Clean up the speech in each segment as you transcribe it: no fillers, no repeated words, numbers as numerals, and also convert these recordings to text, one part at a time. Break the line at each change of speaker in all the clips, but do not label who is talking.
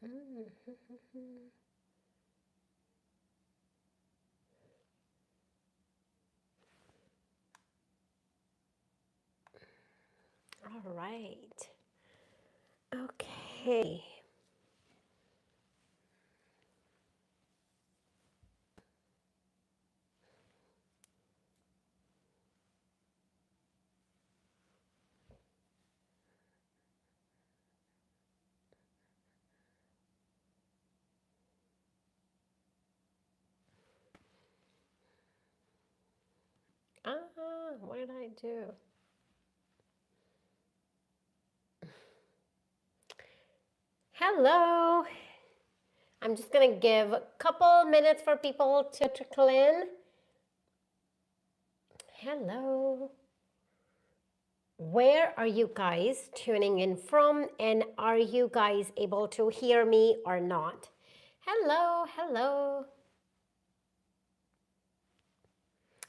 All right. Okay. What did I do? Hello. I'm just going to give a couple minutes for people to trickle in. Hello. Where are you guys tuning in from, and are you guys able to hear me or not? Hello, hello.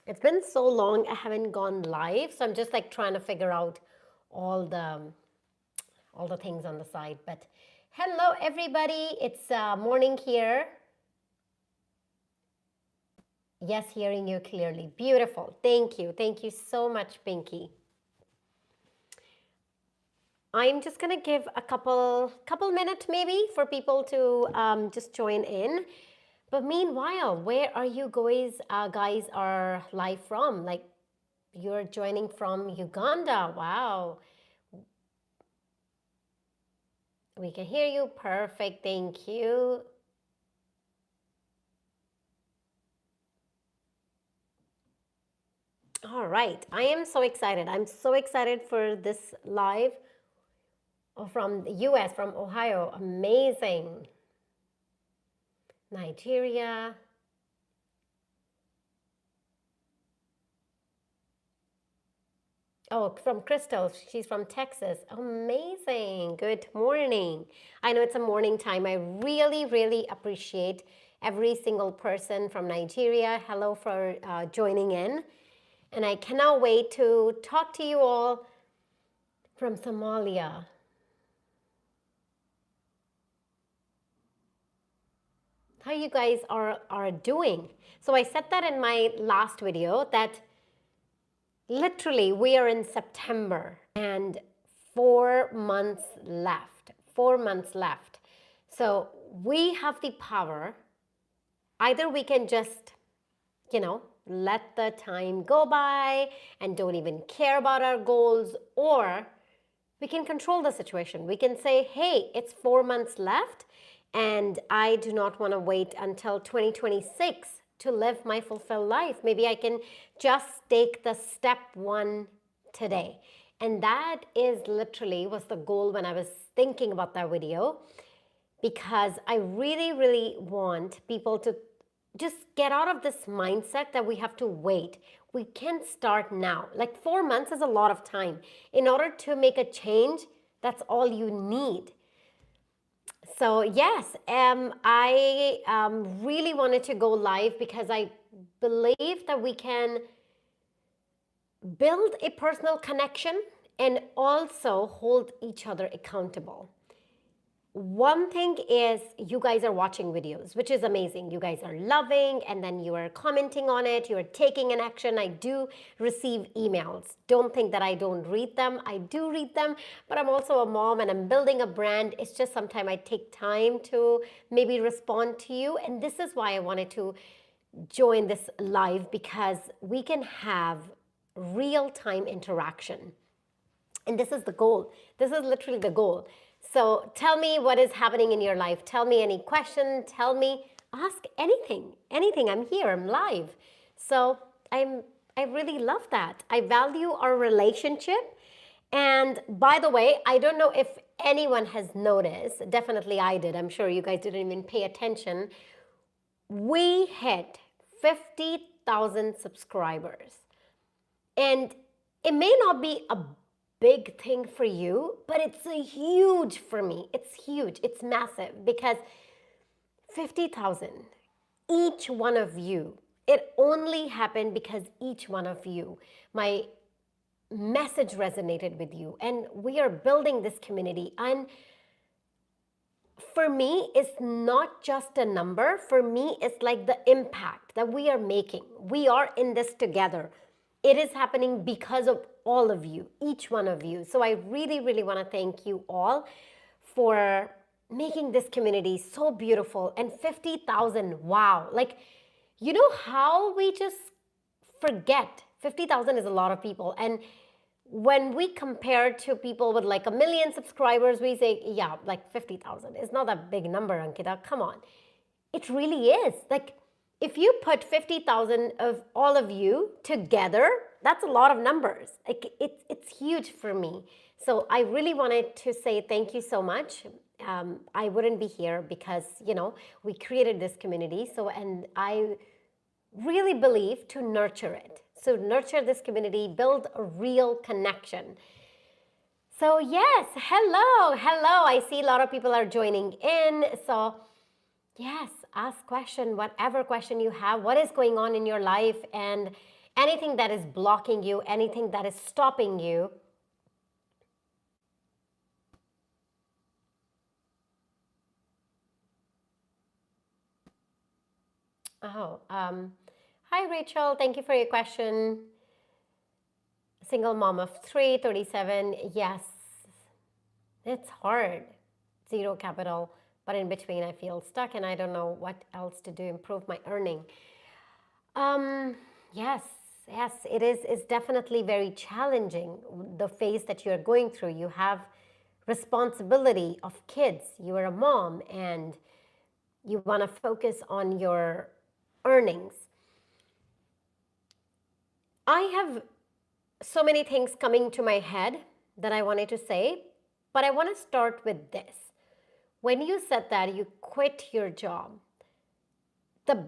It's been so long I haven't gone live, so I'm just like trying to figure out all the all the things on the side. But hello everybody, it's morning here. Yes, hearing you clearly. Beautiful. Thank you. Thank you so much, Pinky. I'm just gonna give a couple minutes maybe for people to just join in. But meanwhile, where are you guys are live from? Like you're joining from Uganda. Wow. We can hear you. Perfect. Thank you. All right. I am so excited. I'm so excited for this live from the US, from Ohio. Amazing. Nigeria. Oh, from Crystal. She's from Texas. Amazing. Good morning. I know it's a morning time. I really, really appreciate every single person from Nigeria. Hello for joining in. And I cannot wait to talk to you all from Somalia. How you guys are doing. So I said that in my last video that literally we are in September and 4 months left. 4 months left. So we have the power. Either we can just, let the time go by and don't even care about our goals, or we can control the situation. We can say, hey, it's 4 months left and I do not want to wait until 2026 to live my fulfilled life. Maybe I can just take the step one today. And that is literally was the goal when I was thinking about that video, because I really, really want people to just get out of this mindset that we have to wait. We can start now. Like 4 months is a lot of time. In order to make a change, that's all you need. So yes, I really wanted to go live because I believe that we can build a personal connection and also hold each other accountable. One thing is you guys are watching videos, which is amazing. You guys are loving and then you are commenting on it. You are taking an action. I do receive emails. Don't think that I don't read them. I do read them, but I'm also a mom and I'm building a brand. It's just sometimes I take time to maybe respond to you. And this is why I wanted to join this live, because we can have real-time interaction. And this is the goal. This is literally the goal. So tell me what is happening in your life. Tell me any question. Tell me, ask anything. Anything. I'm here. I'm live. So I really love that. I value our relationship. And by the way, I don't know if anyone has noticed. Definitely I did. I'm sure you guys didn't even pay attention. We hit 50,000 subscribers. And it may not be a big thing for you, but it's a huge for me. It's huge. It's massive, because 50,000, each one of you, it only happened because each one of you, my message resonated with you, and we are building this community. And for me, it's not just a number. For me, it's like the impact that we are making. We are in this together. It is happening because of all of you, each one of you. So I really, really want to thank you all for making this community so beautiful. And 50,000, wow. Like, you know how we just forget 50,000 is a lot of people. And when we compare to people with like 1 million subscribers, we say, yeah, like 50,000 is not a big number, Ankita. Come on. It really is. Like, if you put 50,000 of all of you together, that's a lot of numbers. Like, it's huge for me. So I really wanted to say thank you so much. I wouldn't be here because, we created this community. So, and I really believe to nurture it. So nurture this community, build a real connection. So yes, hello, hello. I see a lot of people are joining in. So yes, ask question, whatever question you have, what is going on in your life and anything that is blocking you, anything that is stopping you. Oh, hi Rachel, thank you for your question. Single mom of three, 37. Yes, it's hard. Zero capital, but in between I feel stuck and I don't know what else to do, improve my earning. Um, yes, yes, it is. It's definitely very challenging, the phase that you're going through. You have responsibility of kids. You are a mom and you want to focus on your earnings. I have so many things coming to my head that I wanted to say, but I want to start with this. When you said that you quit your job, the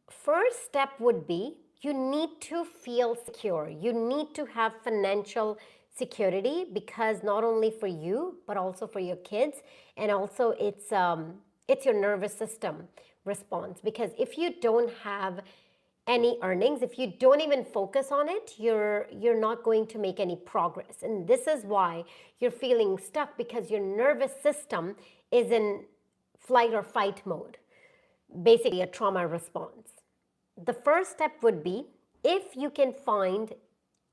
first step would be you need to feel secure. You need to have financial security because not only for you but also for your kids, and also it's your nervous system response. Because if you don't have any earnings, if you don't even focus on it, you're not going to make any progress. And this is why you're feeling stuck, because your nervous system is in flight or fight mode, basically a trauma response. The first step would be, if you can find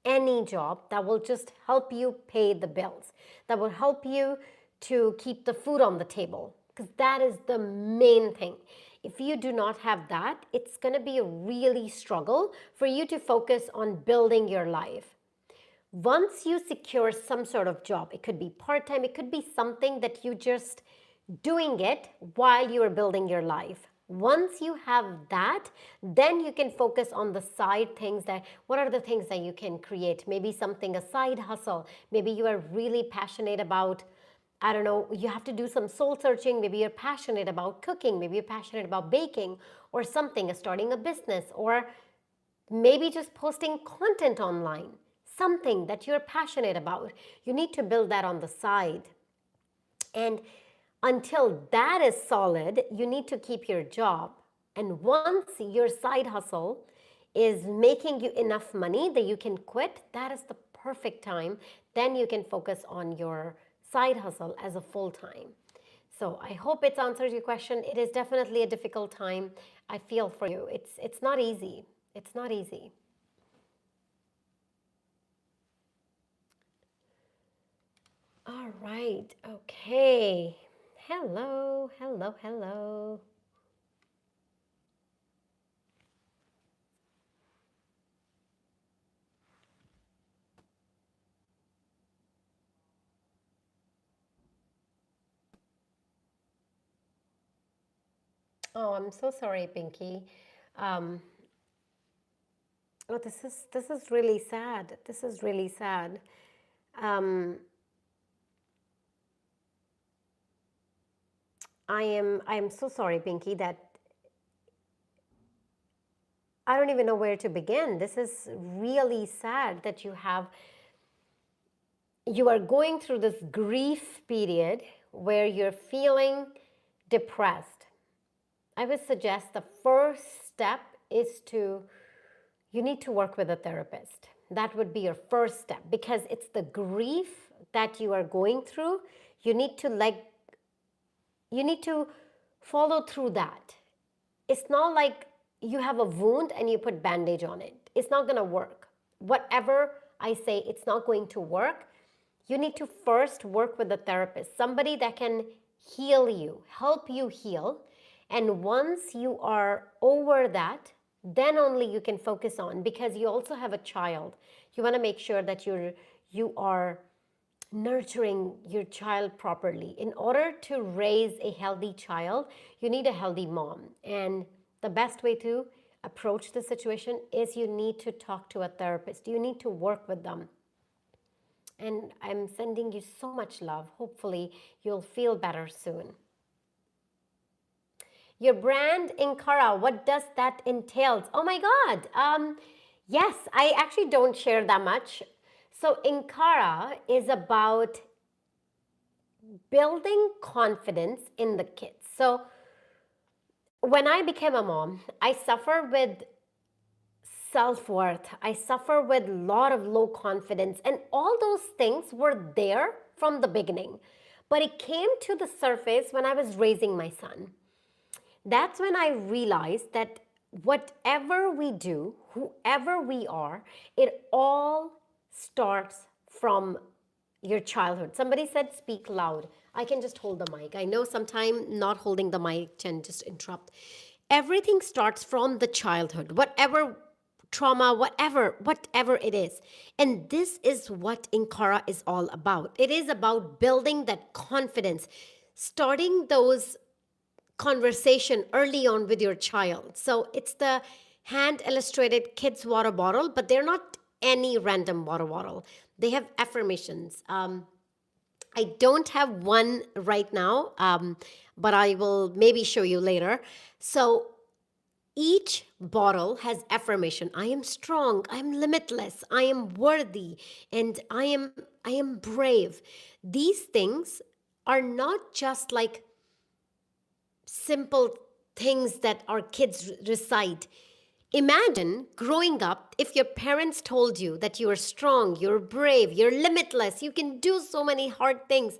any job that will just help you pay the bills, that will help you to keep the food on the table, because that is the main thing. If you do not have that, it's going to be a really struggle for you to focus on building your life. Once you secure some sort of job, it could be part-time, it could be something that you just doing it while you are building your life. Once you have that, then you can focus on the side things. That what are the things that you can create? Maybe something, a side hustle. Maybe you are really passionate about, I don't know, you have to do some soul searching. Maybe you're passionate about cooking. Maybe you're passionate about baking or something, starting a business, or maybe just posting content online, something that you're passionate about. You need to build that on the side. And until that is solid, you need to keep your job. And once your side hustle is making you enough money that you can quit, that is the perfect time. Then you can focus on your side hustle as a full time. So I hope it's answered your question. It is definitely a difficult time. I feel for you. It's not easy. It's not easy. All right. Okay. Hello, hello, hello. Oh, I'm so sorry, Pinky. Um, oh, this is really sad. This is really sad. Um, I am so sorry, Pinky, that I don't even know where to begin. This is really sad that you are going through this grief period where you're feeling depressed. I would suggest the first step is you need to work with a therapist. That would be your first step, because it's the grief that you are going through. You need to you need to follow through that. It's not like you have a wound and you put bandage on it. It's not going to work. Whatever I say, it's not going to work. You need to first work with a therapist, somebody that can heal you, help you heal. And once you are over that, then only you can focus on, because you also have a child. You want to make sure that you are nurturing your child properly. In order to raise a healthy child, you need a healthy mom. And the best way to approach the situation is you need to talk to a therapist. You need to work with them. And I'm sending you so much love. Hopefully, you'll feel better soon. Your brand, Inkara, what does that entail? Oh my God. Yes, I actually don't share that much. So Inkara is about building confidence in the kids. So when I became a mom, I suffered with self-worth. I suffer with a lot of low confidence, and all those things were there from the beginning. But it came to the surface when I was raising my son. That's when I realized that whatever we do, whoever we are, it all starts from your childhood. Somebody said speak loud. I can just hold the mic. I know sometimes not holding the mic can just interrupt. Everything starts from the childhood, whatever trauma, whatever it is. And this is what Inkara is all about. It is about building that confidence, starting those conversation early on with your child. So it's the hand illustrated kids water bottle, but they're not any random water bottle. They have affirmations. I don't have one right now, but I will maybe show you later. So each bottle has affirmation. I am strong, I am limitless, I am worthy, and I am brave. These things are not just like simple things that our kids recite. Imagine growing up if your parents told you that you are strong, you're brave, you're limitless, you can do so many hard things.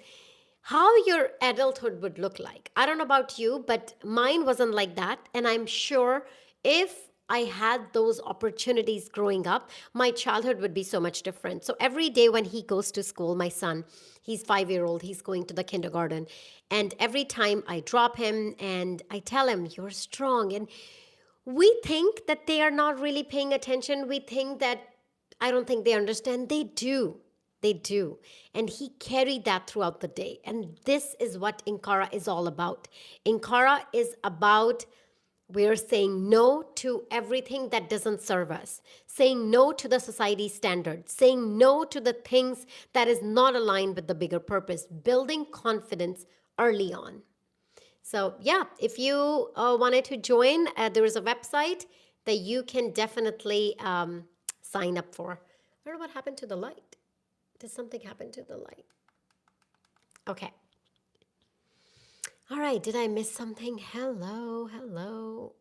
How your adulthood would look like. I don't know about you, but mine wasn't like that. And I'm sure if I had those opportunities growing up, my childhood would be so much different. So every day when he goes to school, my son, he's 5 year old, he's going to the kindergarten. And every time I drop him and I tell him, you're strong. And we think that they are not really paying attention. We think that I don't think they understand. They do. They do. And he carried that throughout the day. And this is what Inkara is all about. Inkara is about we're saying no to everything that doesn't serve us, saying no to the society standards, saying no to the things that is not aligned with the bigger purpose, building confidence early on. So yeah, if you wanted to join, there is a website that you can definitely sign up for. I don't know what happened to the light. Did something happen to the light? Okay. All right, did I miss something? Hello, hello.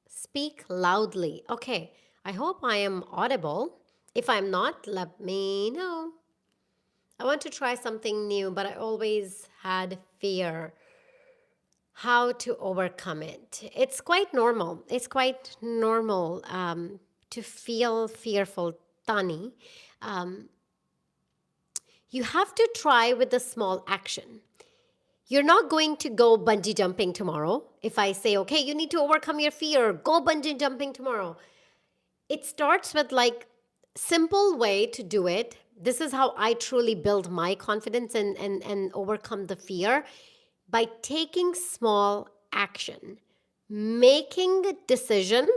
Speak loudly. Okay, I hope I am audible. If I'm not, let me know. I want to try something new, but I always had fear. How to overcome it? It's quite normal. It's quite normal to feel fearful, Tani. You have to try with a small action. You're not going to go bungee jumping tomorrow. If I say, okay, you need to overcome your fear, go bungee jumping tomorrow. It starts with like simple way to do it. This is how I truly build my confidence and overcome the fear by taking small action, making a decision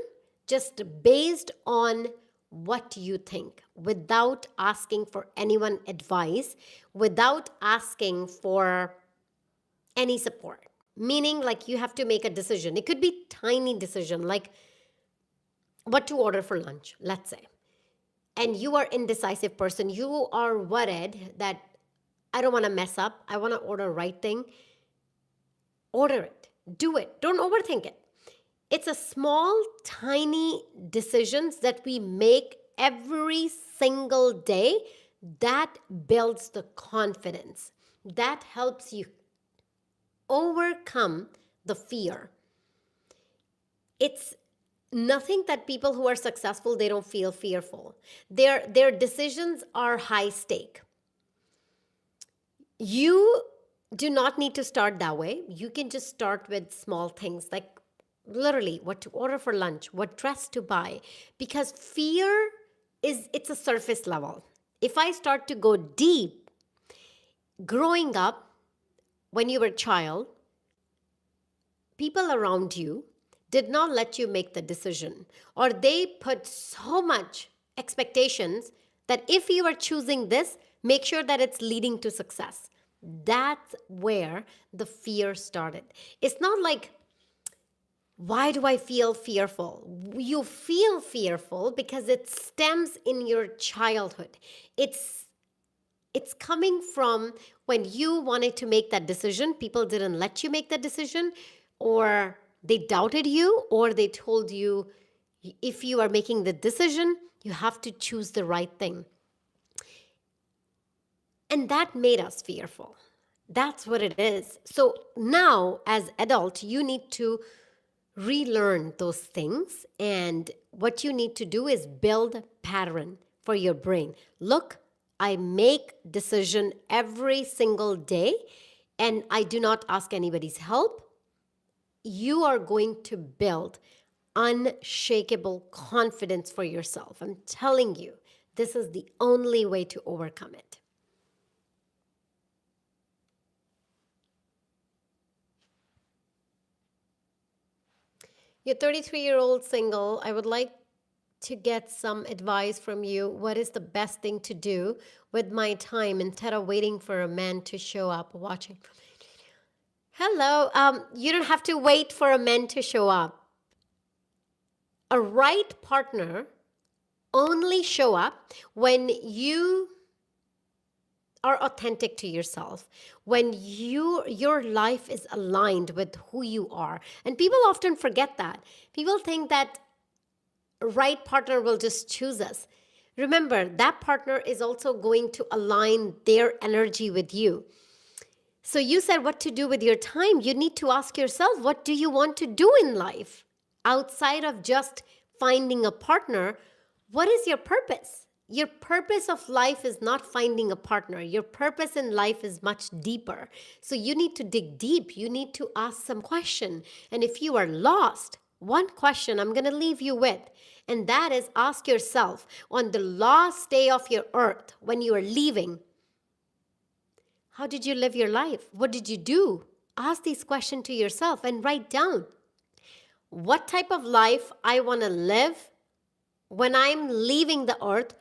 just based on what you think without asking for anyone advice, without asking for any support. Meaning like you have to make a decision. It could be tiny decision like what to order for lunch, let's say. And you are indecisive person. You are worried that I don't want to mess up. I want to order right thing. Order it. Do it. Don't overthink it. It's a small, tiny decisions that we make every single day that builds the confidence. That helps you overcome the fear. It's nothing that people who are successful, they don't feel fearful. Their decisions are high stake. You do not need to start that way. You can just start with small things like literally what to order for lunch, what dress to buy, because fear is it's a surface level. If I start to go deep, growing up when you were a child, people around you did not let you make the decision, or they put so much expectations that if you are choosing this, make sure that it's leading to success. That's where the fear started. It's not like, why do I feel fearful? You feel fearful because it stems in your childhood. It's coming from when you wanted to make that decision, people didn't let you make that decision, or they doubted you, or they told you if you are making the decision, you have to choose the right thing. And that made us fearful. That's what it is. So now, as adult, you need to relearn those things, and what you need to do is build pattern for your brain. Look, I make decision every single day, and I do not ask anybody's help. You are going to build unshakable confidence for yourself. I'm telling you, this is the only way to overcome it. You're 33-year-old single. I would like to get some advice from you. What is the best thing to do with my time instead of waiting for a man to show up watching? Hello. You don't have to wait for a man to show up. A right partner only show up when you are authentic to yourself, when your life is aligned with who you are. And people often forget that. People think that right partner will just choose us. Remember, that partner is also going to align their energy with you. So you said what to do with your time. You need to ask yourself, what do you want to do in life? Outside of just finding a partner, what is your purpose? Your purpose of life is not finding a partner. Your purpose in life is much deeper. So you need to dig deep. You need to ask some question. And if you are lost, one question I'm going to leave you with, and that is ask yourself on the last day of your earth when you are leaving, how did you live your life? What did you do? Ask these questions to yourself and write down what type of life I want to live when I'm leaving the earth.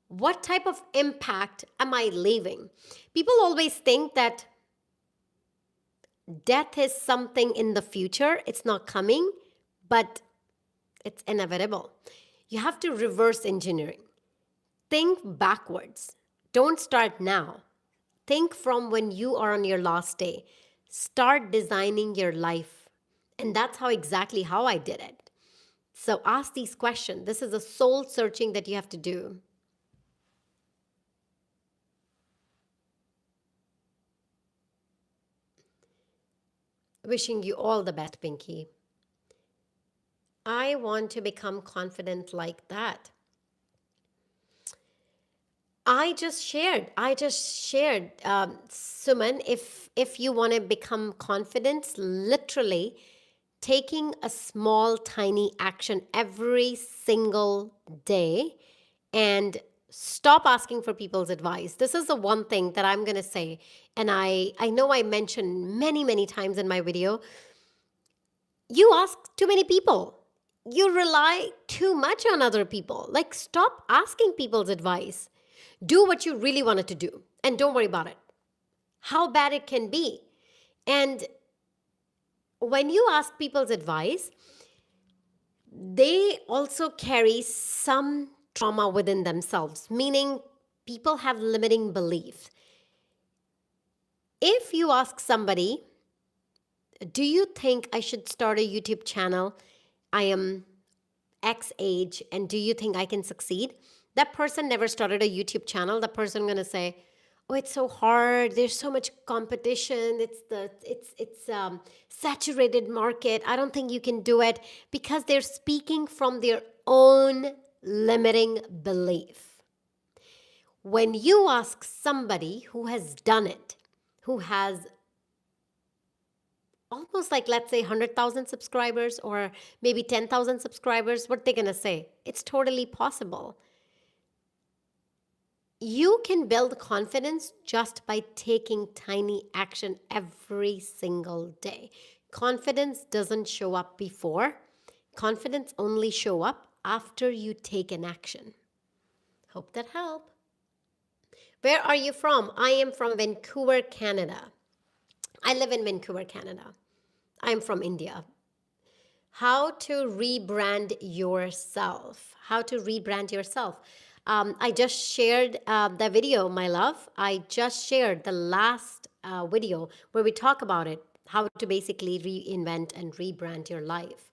What type of impact am I leaving? People always think that death is something in the future. It's not coming, but it's inevitable. You have to reverse engineering. Think backwards. Don't start now. Think from when you are on your last day. Start designing your life. And that's exactly how I did it. So ask these questions. This is a soul searching that you have to do. Wishing you all the best, Pinky. I want to become confident like that. I just shared, Suman. If you want to become confident, literally taking a small, tiny action every single day, and stop asking for people's advice. This is the one thing that I'm going to say, and I know I mentioned many times in my video. You ask too many people. You rely too much on other people. Like, stop asking people's advice. Do what you really wanted to do, and don't worry about it, how bad it can be. And when you ask people's advice, they also carry some trauma within themselves, meaning people have limiting beliefs. If you ask somebody, do you think I should start a YouTube channel? I am X age, and do you think I can succeed? That person never started a YouTube channel. The person going to say, oh, it's so hard, there's so much competition, it's saturated market, I don't think you can do it, because they're speaking from their own limiting belief. When you ask somebody who has done it, who has almost like, let's say, 100,000 subscribers or maybe 10,000 subscribers, what they're going to say? It's totally possible. You can build confidence just by taking tiny action every single day. Confidence doesn't show up before. Confidence only show up after you take an action. Hope that helped. Where are you from? I am from Vancouver, Canada. I live in Vancouver, Canada. I'm from India. How to rebrand yourself. How to rebrand yourself. I just shared the video, my love. I just shared the last video where we talk about it, how to basically reinvent and rebrand your life.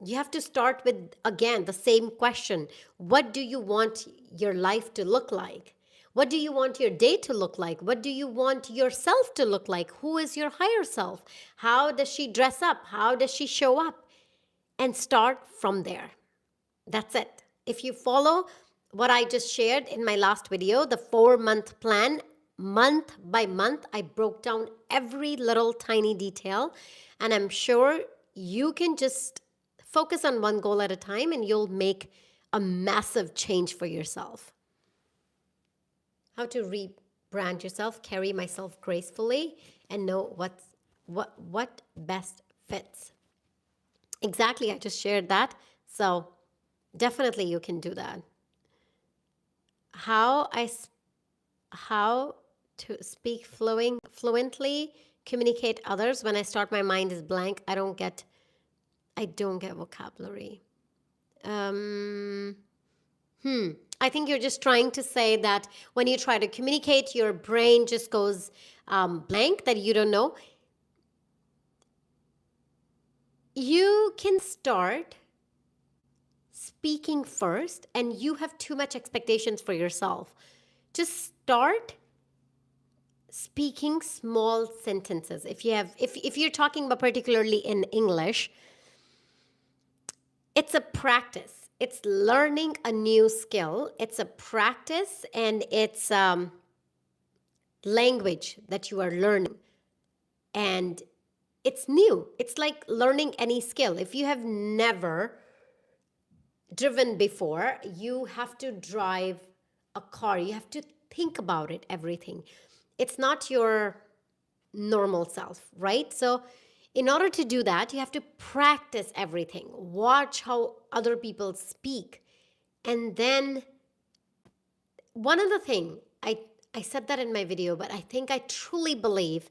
You have to start with, again, the same question. What do you want your life to look like? What do you want your day to look like? What do you want yourself to look like? Who is your higher self? How does she dress up? How does she show up? And start from there. That's it. If you follow what I just shared in my last video, the 4-month plan, month by month, I broke down every little tiny detail. And I'm sure you can just focus on one goal at a time and you'll make a massive change for yourself. How to rebrand yourself, carry myself gracefully, and know what best fits. Exactly, I just shared that. So definitely you can do that. How to speak fluently, communicate others. When I start, my mind is blank. I don't get vocabulary. I think you're just trying to say that when you try to communicate, your brain just goes blank, that you don't know. You can start speaking first, and you have too much expectations for yourself. Just start speaking small sentences. If you're talking about particularly in English, it's a practice. It's learning a new skill. It's a practice, and it's language that you are learning. And it's new. It's like learning any skill. If you have never driven before, you have to drive a car. You have to think about it, everything. It's not your normal self, right? So in order to do that, you have to practice everything. Watch how other people speak. And then one other thing, I said that in my video, but I think I truly believe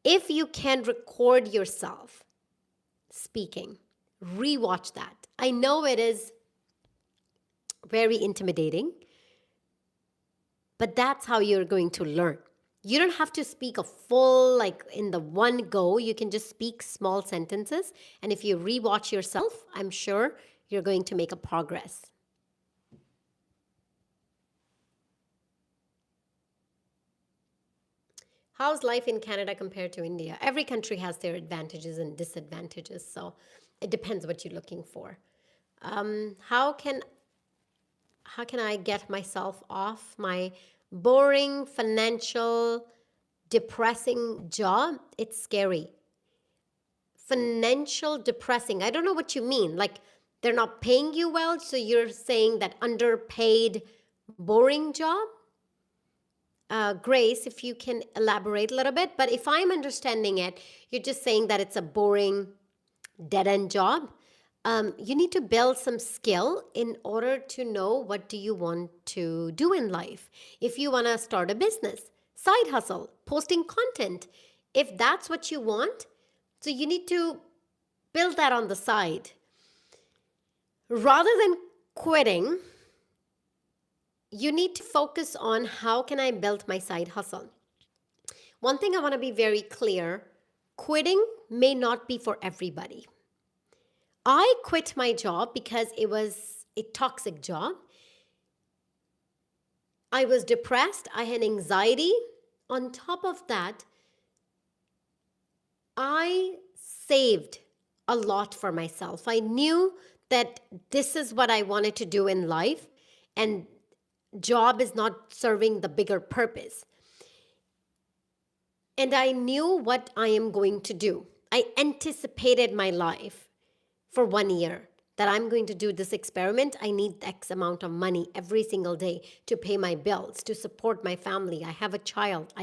if you can record yourself speaking, rewatch that. I know it is very intimidating, but that's how you're going to learn. You don't have to speak a full, like in the one go. You can just speak small sentences. And if you rewatch yourself, I'm sure you're going to make a progress. How's life in Canada compared to India? Every country has their advantages and disadvantages. So it depends what you're looking for. How can I get myself off my boring, financial, depressing job? It's scary. Financial depressing. I don't know what you mean. Like they're not paying you well, so you're saying that underpaid, boring job? Grace, if you can elaborate a little bit. But if I'm understanding it, you're just saying that it's a boring, dead-end job. You need to build some skill in order to know what do you want to do in life. If you want to start a business, side hustle, posting content, if that's what you want, so you need to build that on the side. Rather than quitting, you need to focus on how can I build my side hustle. One thing I want to be very clear, quitting may not be for everybody. I quit my job because it was a toxic job. I was depressed. I had anxiety. On top of that, I saved a lot for myself. I knew that this is what I wanted to do in life, and job is not serving the bigger purpose. And I knew what I am going to do. I anticipated my life for 1 year that I'm going to do this experiment. I need X amount of money every single day to pay my bills, to support my family. I have a child.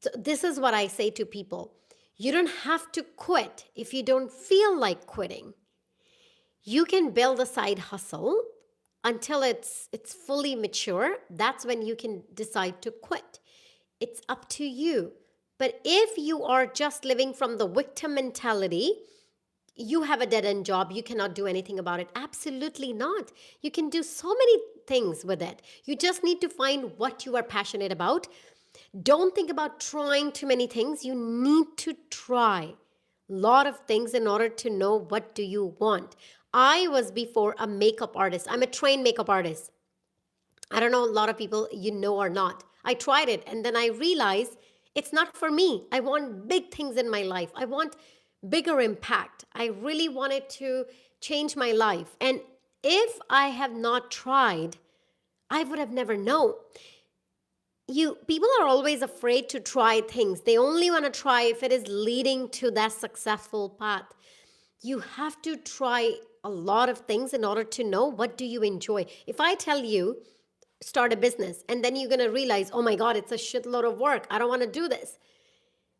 So this is what I say to people. You don't have to quit if you don't feel like quitting. You can build a side hustle until it's fully mature. That's when you can decide to quit. It's up to you. But if you are just living from the victim mentality, you have a dead end job, you cannot do anything about it. Absolutely not. You can do so many things with it. You just need to find what you are passionate about. Don't think about trying too many things. You need to try a lot of things in order to know what do you want. I was before a makeup artist. I'm a trained makeup artist. I don't know a lot of people you know or not. I tried it and then I realized it's not for me. I want big things in my life. I want bigger impact. I really wanted to change my life. And if I have not tried, I would have never known. People are always afraid to try things. They only want to try if it is leading to that successful path. You have to try a lot of things in order to know what do you enjoy. If I tell you start a business and then you're going to realize, oh my god, it's a shitload of work, I don't want to do this,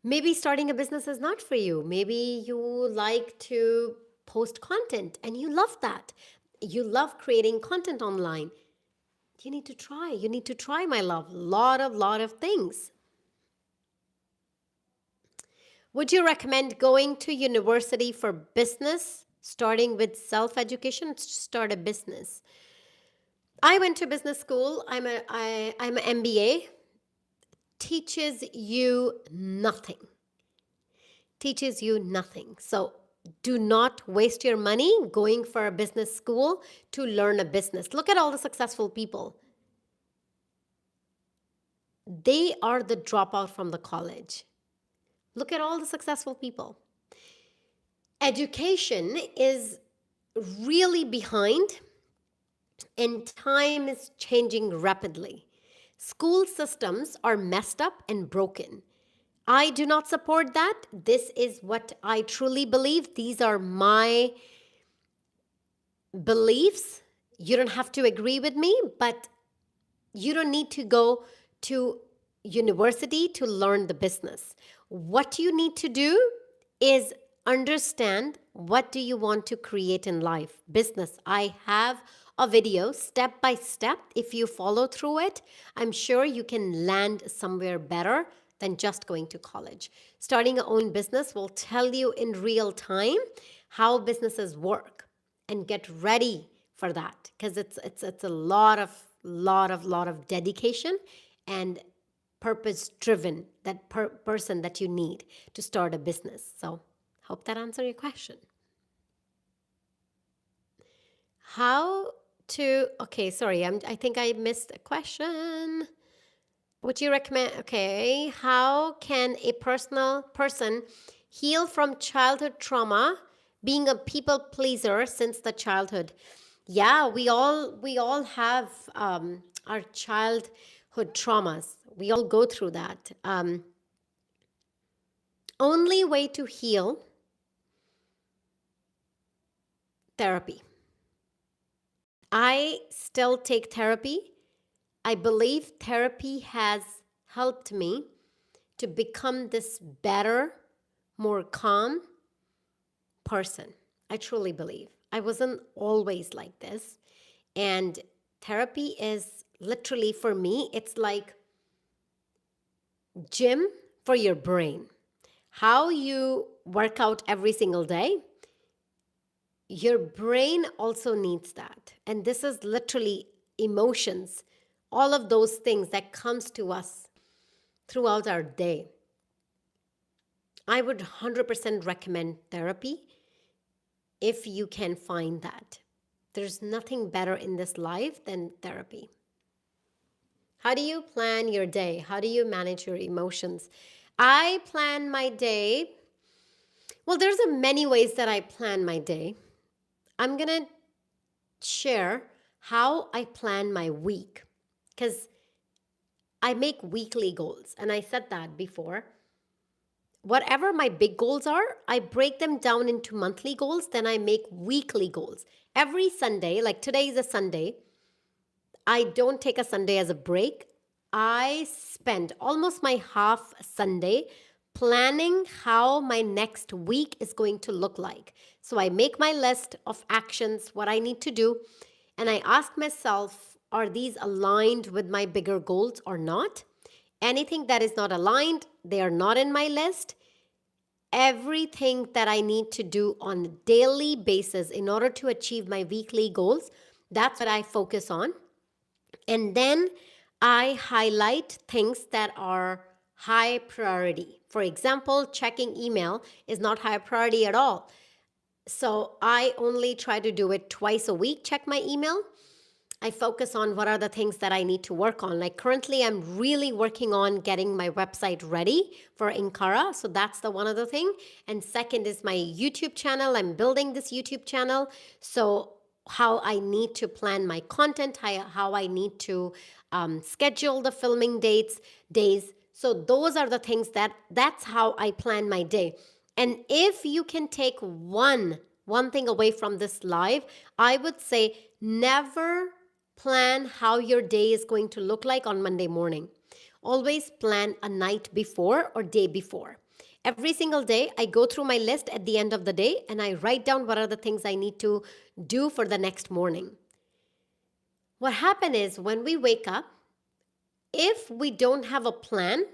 maybe starting a business is not for you. Maybe you like to post content and you love that. You love creating content online. You need to try. You need to try, my love. Lot of things. Would you recommend going to university for business, starting with self-education to start a business? I went to business school. I'm an MBA. Teaches you nothing. Teaches you nothing. So do not waste your money going for a business school to learn a business. Look at all the successful people. They are the dropout from the college. Look at all the successful people. Education is really behind and time is changing rapidly. School systems are messed up and broken. I do not support that. This is what I truly believe. These are my beliefs. You don't have to agree with me, but you don't need to go to university to learn the business. What you need to do is understand what do you want to create in life. Business. I have a video step by step. If you follow through it, I'm sure you can land somewhere better than just going to college. Starting your own business will tell you in real time how businesses work, and get ready for that because it's a lot of dedication and purpose driven that person that you need to start a business. So hope that answered your question. How to okay, sorry, I think I missed a question. Would you recommend, okay, how can a person heal from childhood trauma, being a people pleaser since the childhood? Yeah, we all have our childhood traumas. We all go through that. Only way to heal, therapy. I still take therapy. I believe therapy has helped me to become this better, more calm person. I truly believe. I wasn't always like this. And therapy is literally, for me, it's like gym for your brain. How you work out every single day, your brain also needs that. And this is literally emotions, all of those things that comes to us throughout our day. I would 100% recommend therapy if you can find that. There's nothing better in this life than therapy. How do you plan your day? How do you manage your emotions? I plan my day. Well, there's a many ways that I plan my day. I'm going to share how I plan my week because I make weekly goals. And I said that before. Whatever my big goals are, I break them down into monthly goals, then I make weekly goals. Every Sunday, like today is a Sunday, I don't take a Sunday as a break. I spend almost my half Sunday planning how my next week is going to look like. So I make my list of actions, what I need to do, and I ask myself, are these aligned with my bigger goals or not? Anything that is not aligned, they are not in my list. Everything that I need to do on a daily basis in order to achieve my weekly goals, that's what I focus on. And then I highlight things that are high priority. For example, checking email is not high priority at all. So I only try to do it twice a week, check my email. I focus on what are the things that I need to work on. Like currently, I'm really working on getting my website ready for Inkara. So that's the one other thing. And second is my YouTube channel. I'm building this YouTube channel. So how I need to plan my content, how I need to schedule the filming days. So those are the things that's how I plan my day. And if you can take one thing away from this live, I would say never plan how your day is going to look like on Monday morning. Always plan a night before or day before. Every single day, I go through my list at the end of the day and I write down what are the things I need to do for the next morning. What happens is when we wake up, if we don't have a plan,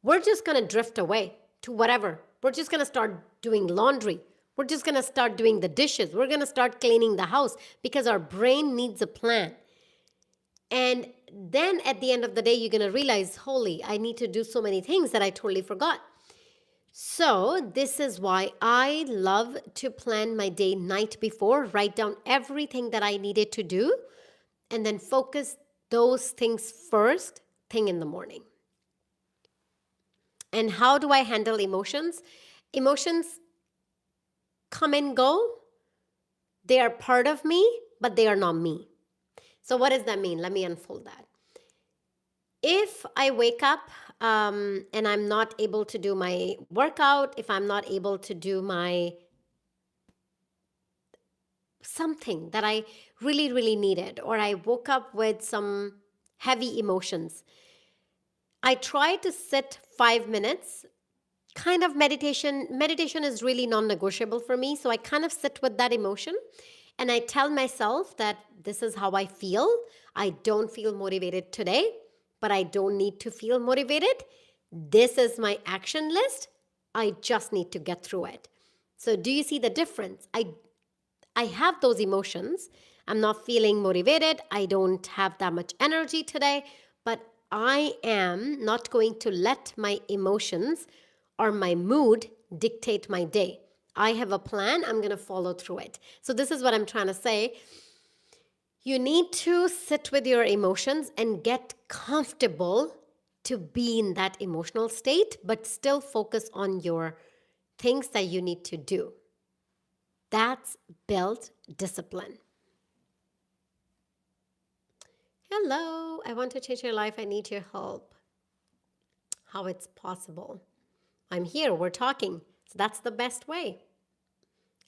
we're just going to drift away to whatever. We're just going to start doing laundry. We're just going to start doing the dishes. We're going to start cleaning the house because our brain needs a plan. And then at the end of the day, you're going to realize, holy, I need to do so many things that I totally forgot. So this is why I love to plan my day night before, write down everything that I needed to do, and then focus those things first thing in the morning. And how do I handle emotions? Emotions come and go. They are part of me, but they are not me. So what does that mean? Let me unfold that. If I wake up and I'm not able to do my workout, if I'm not able to do my something that I really, really needed, or I woke up with some heavy emotions, I try to sit 5 minutes. Kind of meditation is really non-negotiable for me, so I kind of sit with that emotion and I tell myself that this is how I feel. I don't feel motivated today, but I don't need to feel motivated. This is my action list. I just need to get through it. So do you see the difference? I have those emotions. I'm not feeling motivated. I don't have that much energy today, but I am not going to let my emotions or my mood dictate my day. I have a plan, I'm going to follow through it. So this is what I'm trying to say. You need to sit with your emotions and get comfortable to be in that emotional state, but still focus on your things that you need to do. That's built discipline. Hello, I want to change your life. I need your help. How it's possible. I'm here, we're talking. So that's the best way.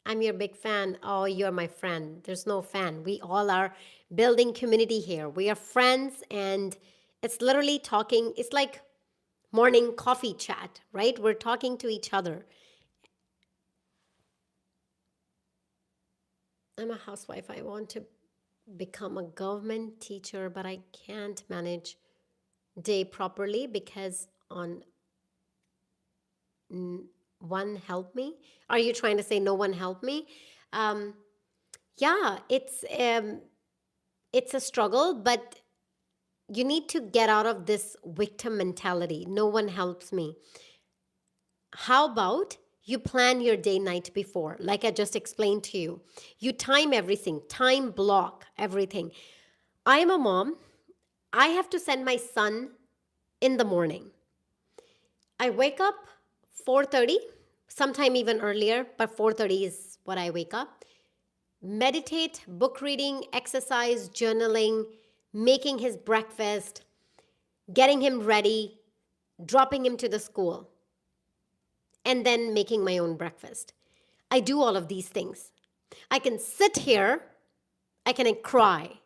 I'm your big fan. Oh, you're my friend. There's no fan. We all are building community here. We are friends, and it's literally talking. It's like morning coffee chat, right? We're talking to each other. I'm a housewife. I want to become a government teacher, but I can't manage day properly because on one help me. Are you trying to say no one help me? Yeah, it's a struggle, but you need to get out of this victim mentality. No one helps me. How about you plan your day night before, like I just explained to you? You time everything, time block everything. I'm a mom. I have to send my son in the morning. I wake up 4:30, sometime even earlier, but 4:30 is what I wake up. Meditate, book reading, exercise, journaling, making his breakfast, getting him ready, dropping him to the school, and then making my own breakfast. I do all of these things. I can sit here, I can cry.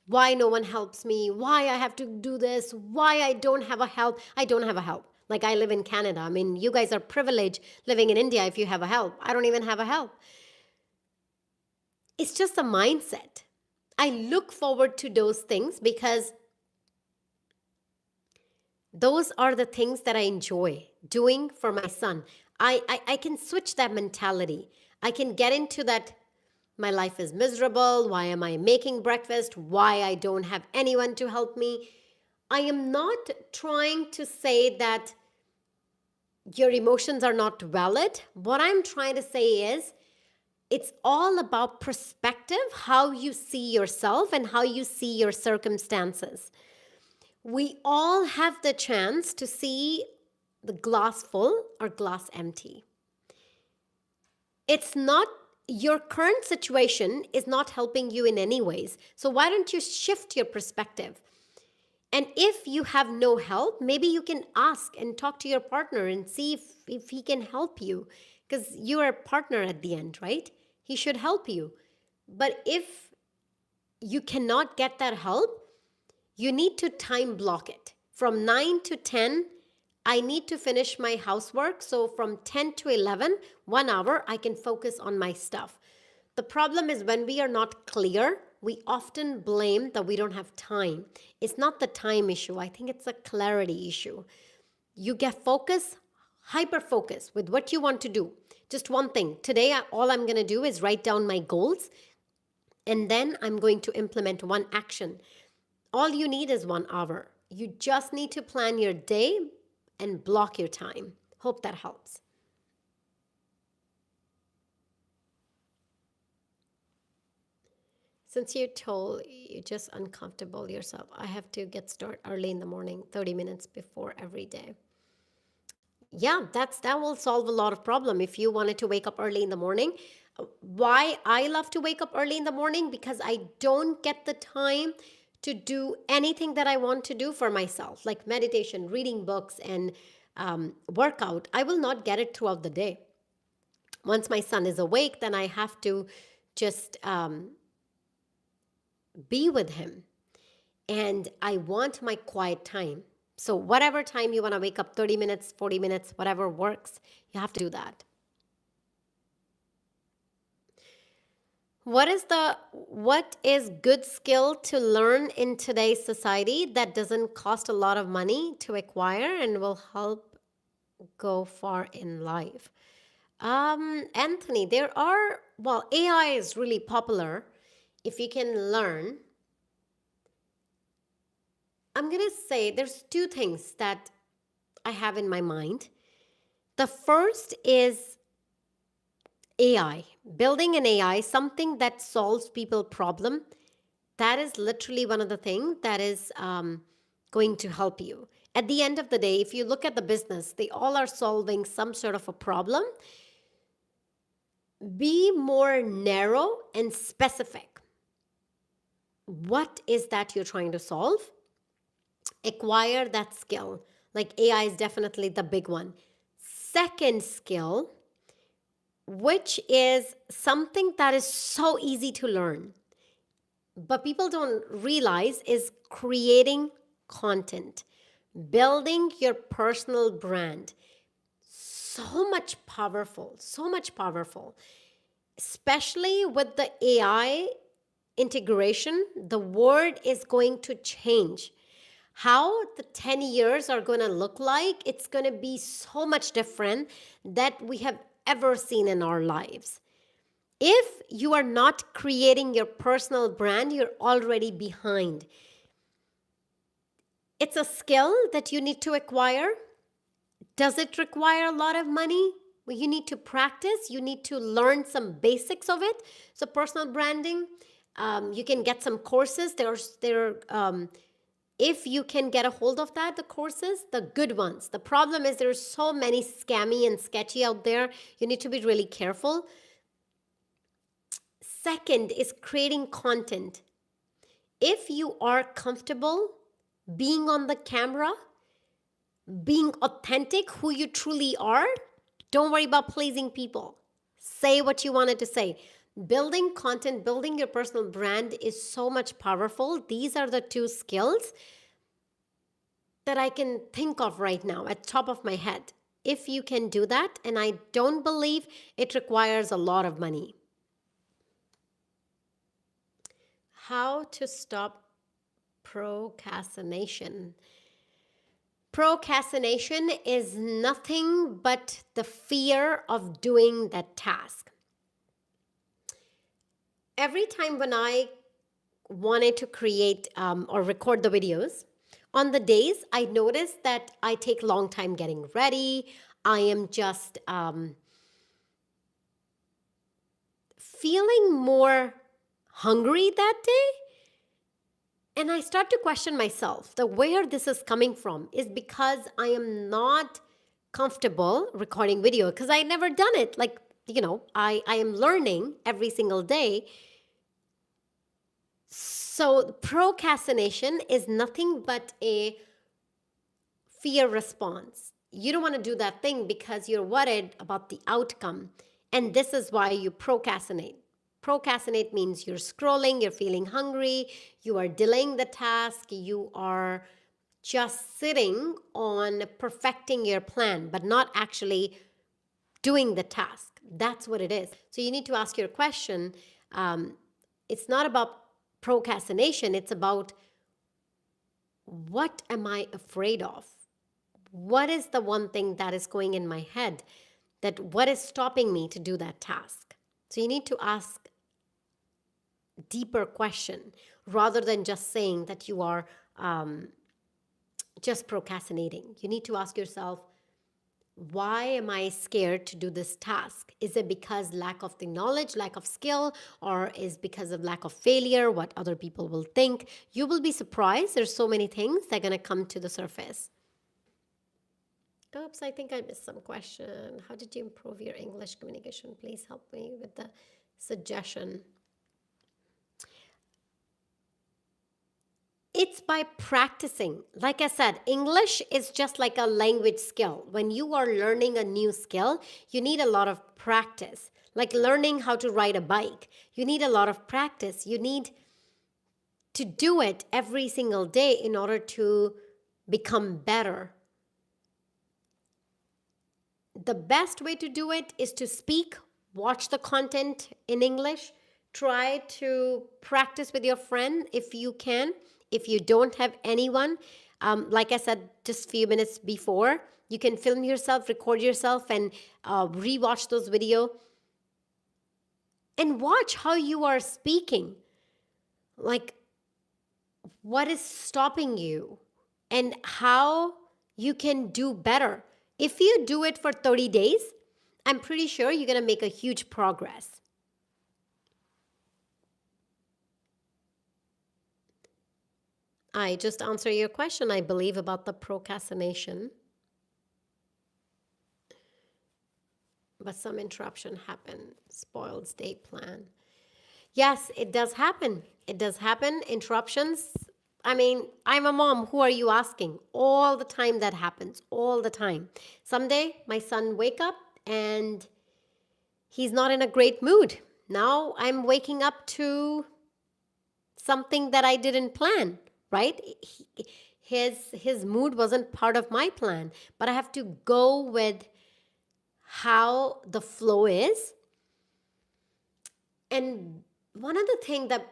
Why no one helps me? Why I have to do this? Why I don't have a help? I don't have a help. Like I live in Canada. I mean, you guys are privileged living in India if you have a help. I don't even have a help. It's just a mindset. I look forward to those things because those are the things that I enjoy doing for my son. I can switch that mentality. I can get into that my life is miserable. Why am I making breakfast? Why I don't have anyone to help me? I am not trying to say that your emotions are not valid. What I'm trying to say is it's all about perspective, how you see yourself and how you see your circumstances. We all have the chance to see the glass full or glass empty. It's not your current situation is not helping you in any ways. So why don't you shift your perspective? And if you have no help, maybe you can ask and talk to your partner and see if he can help you. Because you are a partner at the end, right? He should help you. But if you cannot get that help, you need to time block it. From 9 to 10, I need to finish my housework. So from 10 to 11, 1 hour, I can focus on my stuff. The problem is when we are not clear, we often blame that we don't have time. It's not the time issue. I think it's a clarity issue. You get focus, hyper focus with what you want to do. Just one thing. Today, all I'm going to do is write down my goals, and then I'm going to implement one action. All you need is 1 hour. You just need to plan your day and block your time. Hope that helps. Since you're told you're just uncomfortable yourself, I have to get started early in the morning, 30 minutes before every day. Yeah, that will solve a lot of problem if you wanted to wake up early in the morning. Why I love to wake up early in the morning? Because I don't get the time to do anything that I want to do for myself, like meditation, reading books, and workout. I will not get it throughout the day. Once my son is awake, then I have to just be with him. And I want my quiet time. So, whatever time you want to wake up, 30 minutes, 40 minutes, whatever works, you have to do that. What is good skill to learn in today's society that doesn't cost a lot of money to acquire and will help go far in life? Anthony, AI is really popular. If you can learn, I'm going to say there's two things that I have in my mind. The first is AI, building an AI, something that solves people's problem. That is literally one of the things that is going to help you. At the end of the day, if you look at the business, they all are solving some sort of a problem. Be more narrow and specific. What is that you're trying to solve? Acquire that skill. Like AI is definitely the big one. Second skill, which is something that is so easy to learn, but people don't realize, is creating content, building your personal brand. So much powerful, so much powerful, especially with the AI integration. The world is going to change. How the 10 years are going to look like, it's going to be so much different that we have ever seen in our lives. If you are not creating your personal brand, you're already behind. It's a skill that you need to acquire. Does it require a lot of money? Well, you need to practice. You need to learn some basics of it. So personal branding, You can get some courses. If you can get a hold of that, the courses, the good ones. The problem is there's so many scammy and sketchy out there. You need to be really careful. Second is creating content. If you are comfortable being on the camera, being authentic, who you truly are, don't worry about pleasing people. Say what you wanted to say. Building content, building your personal brand is so much powerful. These are the two skills that I can think of right now at top of my head. If you can do that, and I don't believe it requires a lot of money. How to stop procrastination. Procrastination is nothing but the fear of doing that task. Every time when I wanted to create or record the videos, on the days I noticed that I take a long time getting ready. I am just feeling more hungry that day. And I start to question myself that where this is coming from is because I am not comfortable recording video because I never done it. Like, I am learning every single day. So procrastination is nothing but a fear response. You don't want to do that thing because you're worried about the outcome. And this is why you procrastinate. Procrastinate means you're scrolling, you're feeling hungry, you are delaying the task, you are just sitting on perfecting your plan, but not actually doing the task. That's what it is. So you need to ask your question. It's not about procrastination, it's about what am I afraid of? What is the one thing that is going in my head? That what is stopping me to do that task? So you need to ask deeper question rather than just saying that you are just procrastinating. You need to ask yourself, why am I scared to do this task? Is it because lack of the knowledge, lack of skill, or is because of lack of failure, what other people will think? You will be surprised. There's so many things that are going to come to the surface. Oops, I think I missed some question. How did you improve your English communication? Please help me with the suggestion. It's by practicing. Like I said, English is just like a language skill. When you are learning a new skill, you need a lot of practice. Like learning how to ride a bike, you need a lot of practice. You need to do it every single day in order to become better. The best way to do it is to speak, watch the content in English, try to practice with your friend if you can. If you don't have anyone, like I said just a few minutes before, you can film yourself, record yourself, and rewatch those videos. And watch how you are speaking. Like, what is stopping you? And how you can do better. If you do it for 30 days, I'm pretty sure you're going to make a huge progress. I just answered your question, I believe, about the procrastination. But some interruption happened, spoils day plan. Yes, it does happen. It does happen. Interruptions. I mean, I'm a mom. Who are you asking? All the time that happens. All the time. Someday, my son wake up and he's not in a great mood. Now I'm waking up to something that I didn't plan, right? His mood wasn't part of my plan, but I have to go with how the flow is. And one of the things that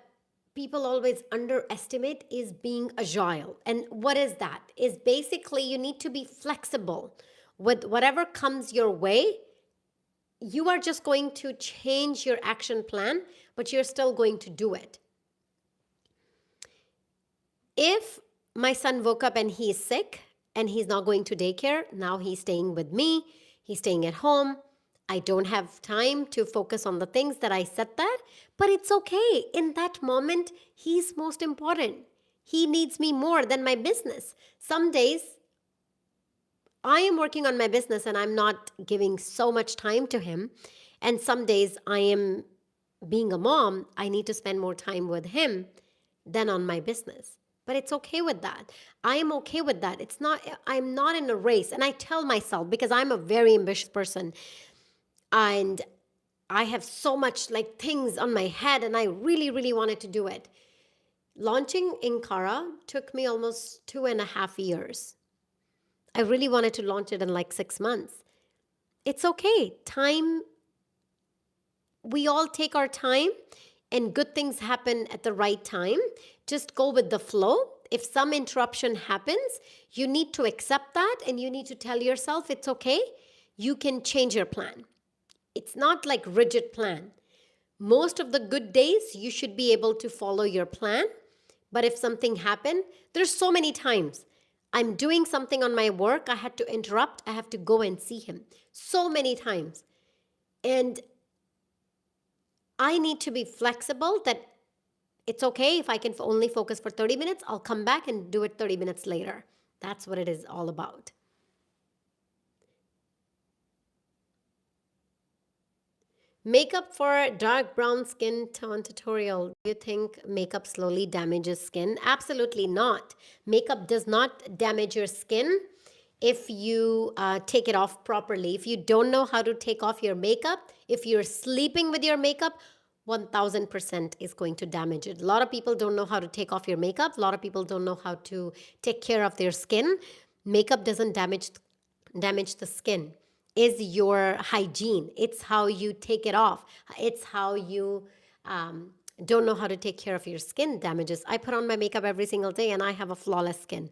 people always underestimate is being agile. And what is that? Is basically you need to be flexible with whatever comes your way. You are just going to change your action plan, but you're still going to do it. If my son woke up and he's sick and he's not going to daycare, now he's staying with me, he's staying at home, I don't have time to focus on the things that I said that, but it's okay. In that moment, he's most important. He needs me more than my business. Some days I am working on my business and I'm not giving so much time to him. And some days I am being a mom, I need to spend more time with him than on my business. But it's okay with that. I am okay with that. I'm not in a race. And I tell myself, because I'm a very ambitious person and I have so much like things on my head and I really, really wanted to do it. Launching Inkara took me almost 2.5 years. I really wanted to launch it in like 6 months. It's okay. We all take our time and good things happen at the right time. Just go with the flow. If some interruption happens, you need to accept that and you need to tell yourself it's okay. You can change your plan. It's not like rigid plan. Most of the good days you should be able to follow your plan. But if something happened, there's so many times I'm doing something on my work, I had to interrupt, I have to go and see him. So many times. And I need to be flexible that it's okay if I can only focus for 30 minutes, I'll come back and do it 30 minutes later. That's what it is all about. Makeup for dark brown skin tone tutorial. Do you think makeup slowly damages skin? Absolutely not. Makeup does not damage your skin if you take it off properly. If you don't know how to take off your makeup, if you're sleeping with your makeup, 1000% is going to damage it. A lot of people don't know how to take off your makeup. A lot of people don't know how to take care of their skin. Makeup doesn't damage the skin. Is your hygiene. It's how you take it off. It's how you don't know how to take care of your skin damages. I put on my makeup every single day and I have a flawless skin.